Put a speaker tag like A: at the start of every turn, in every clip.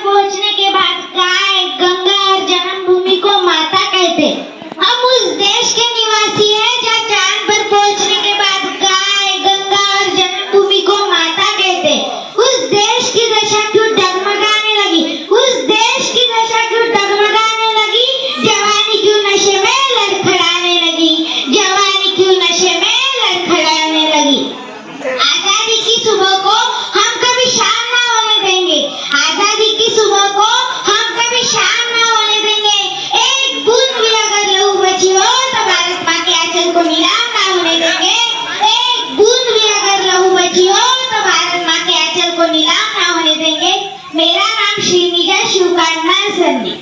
A: पहुंचने के बाद गाय, गंगा और जन्मभूमि को माता कहते। हम उस देश के निवासी हैं जहाँ चांद पर पहुंचने के बाद गाय, गंगा और जन्मभूमि को माता कहते। उस देश की दशा क्यों डगमगाने लगी? उस देश की दशा क्यों डगमगाने लगी? जवानी क्यों नशे में लड़खड़ाने लगी? जवानी क्यों नशे में लड़खड़ाने लगी? आजादी की सुबह को हम कभी शाम ना होने देंगे। आजादी की सुबह को हम कभी शाम ना होने देंगे। एक बूंद भी अगर लहू बची हो तो भारत माँ के आंचल को नीलाम ना होने देंगे। एक बूंद भी अगर लहू बची हो तो भारत माँ के आंचल को नीलाम ना होने देंगे। मेरा नाम श्री निजा शिवकान्ना संधि।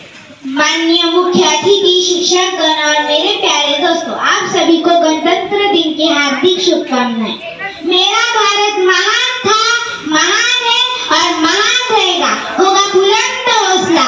A: माननीय मुख्य अतिथि, शिक्षकगण और मेरे प्यारे दोस्तों, आप सभी को गणतंत्र दिन की हार्दिक शुभकामनाएं। मेरा भारत महान था, महान है और महान रहेगा। होगा बुलंद हौसला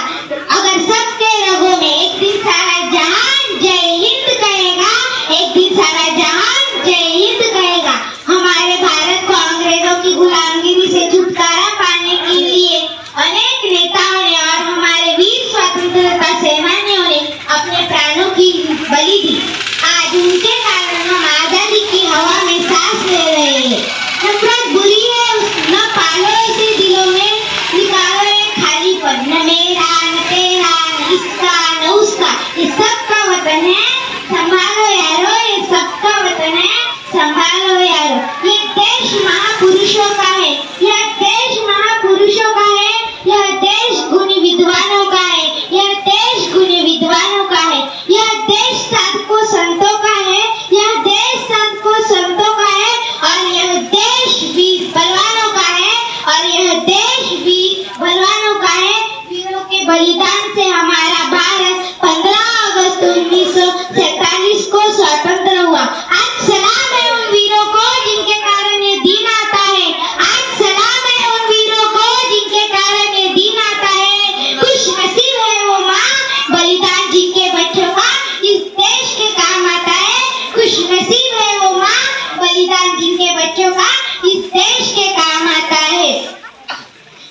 A: अगर सबके रगों में एक दिन सारा जहान जय हिंद कहेगा। एक दिन सारा जहान जय हिंद कहेगा। हमारे भारत को अंग्रेजों की गुलामगिरी से छुटकारा पाने के लिए अनेक नेताओं ने और हमारे वीर स्वतंत्रता सेनानियों ने अपने प्राणों की बलि दी। आज उनके कारण हम आजादी की हवा में सांस ले रहे हैं। नफरत बुरी है, न पालो इसे दिलों में, निकालो ये खालीपन। न मेरा, न तेरा, न इसका, न उसका, ये सबका वतन है, संभालो यारो। ये सबका वतन है, संभालो यारो। ये देश महापुरुषों का है, यह देश महापुरुषों का है, यह देश गुणी विद्वानों का है, यह देश गुणी विद्वानों का है, यह देश साधकों संतों का है, यह देश साधकों संतों का है, और यह देश वीर बलवानों का है, और यह देश वीर बलवानों का है। वीरों के बलिदान से हमारा भारत 15 अगस्त 1947 को स्वतंत्र हुआ। आज सलाम है उन वीरों को जिनके कारण ये दिन आता है। आज सलाम है उन वीरों को जिनके कारण ये दिन आता है। खुश नसीब है वो माँ, बलिदान जिनके बच्चों का इस देश के काम आता है। खुश नसीब है वो माँ, बलिदान जिनके बच्चों का इस देश के काम आता है।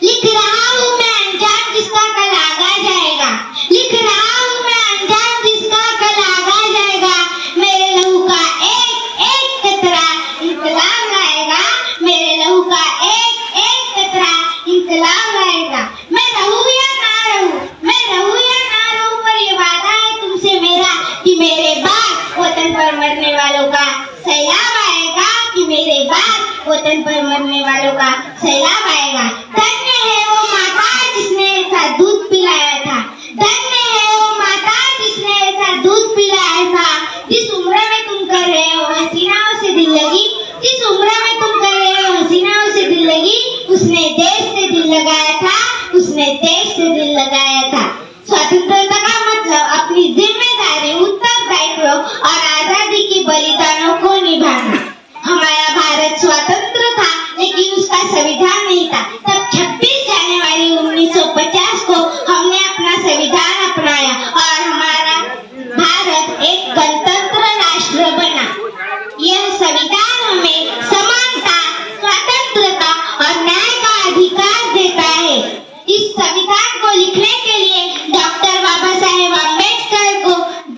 A: लिख रहा हूँ मैं अनजान जिसका कल आगा जाएगा। लिख रहा हूँ मैं अनजान जिसका कल आगा जाएगा। मेरे लहू का एक एक कतरा इंकलाब लाएगा। मेरे लहू का एक एक कतरा इंकलाब लाएगा। मैं रहूँ या ना रहूँ, मैं रहूँ या ना रहूँ, पर ये वादा है तुमसे मेरा कि मेरे बाद वतन पर मरने वालों का सैलाब आएगा। कि मेरे बाद वतन पर मरने वालों का सैलाब आएगा। धन्य है वो माता जिसने ऐसा दूध पिलाया था। धन्य है वो माता जिसने ऐसा दूध पिलाया था। जिस उम्र में तुम कर रहे हो हसीनाओं से दिल लगी, जिस उम्र में तुम कर रहे हो हसीनाओं से दिल लगी, उसने देश से दिल लगाया था, उसने देश से दिल लगाया था। स्वतंत्रता का मतलब अपनी जिम्मेदारी, उत्तरदायित्व और आजादी के बलिदानों को निभाना। हमारा भारत स्वतंत्र था लेकिन उसका संविधान नहीं था। तब 26 जनवरी 1950 को हमने अपना संविधान अपनाया और हमारा भारत एक गणतंत्र राष्ट्र बना। यह संविधान हमें समानता, स्वतंत्रता और न्याय का अधिकार देता है। इस संविधान को लिखने के लिए डॉक्टर बाबा साहेब अम्बेडकर को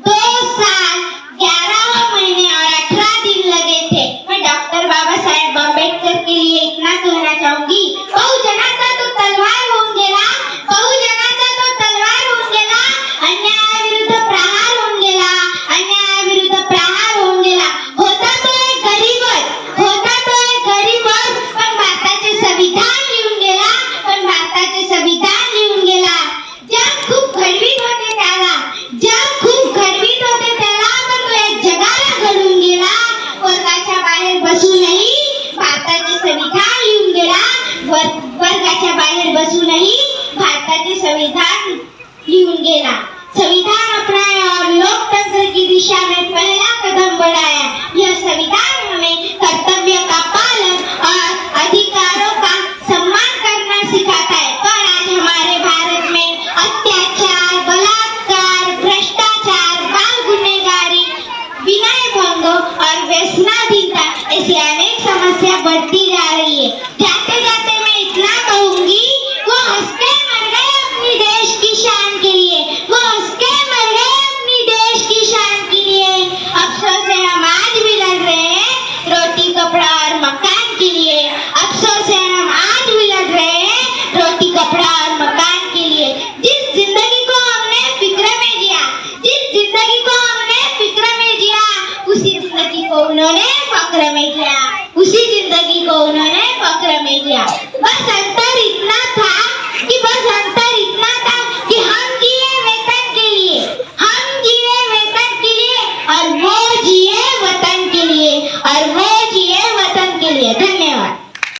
A: 2 साल 11 महीने और 18 दिन लगे थे। मैं डॉक्टर बाबा साहेब अम्बेडकर के लिए इतना कहना चाहूंगी, बहुजनाचा तो तलवार होऊन गेला, बहुजनाचा तो तलवार होऊन गेला, अन्यायाविरुद्ध प्रहार होऊन गेला, अन्यायाविरुद्ध प्रहार होऊन गेला। होता तो एक गरीबच, होता तो एक गरीबच, पण भारताचे संविधान लिहून गेला, पण भारताचे संविधान लिहून गेला। जग खूप घडवीत होते त्याला, जग खूप घडवीत होते त्याला, पण तो एक जगाला घडून गेला। वर्गाच्या बाहेर बसूनही भारताचे संविधान लिहून गेला, वर्गाच्या बाहेर बसूनही भारताचे संविधान लिहून गेला। संविधान अपनाया और लोकतंत्र की दिशा में पहला कदम बढ़ाया। यह संविधान हमें कर्तव्य का पालन और अधिकारों का सम्मान करना सिखाता है। पर आज हमारे भारत में अत्याचार, बलात्कार, भ्रष्टाचार, बाल गुनहगारी, विनय भंग और व्यसनाधीनता ऐसी अनेक समस्या बढ़ती जा रही है।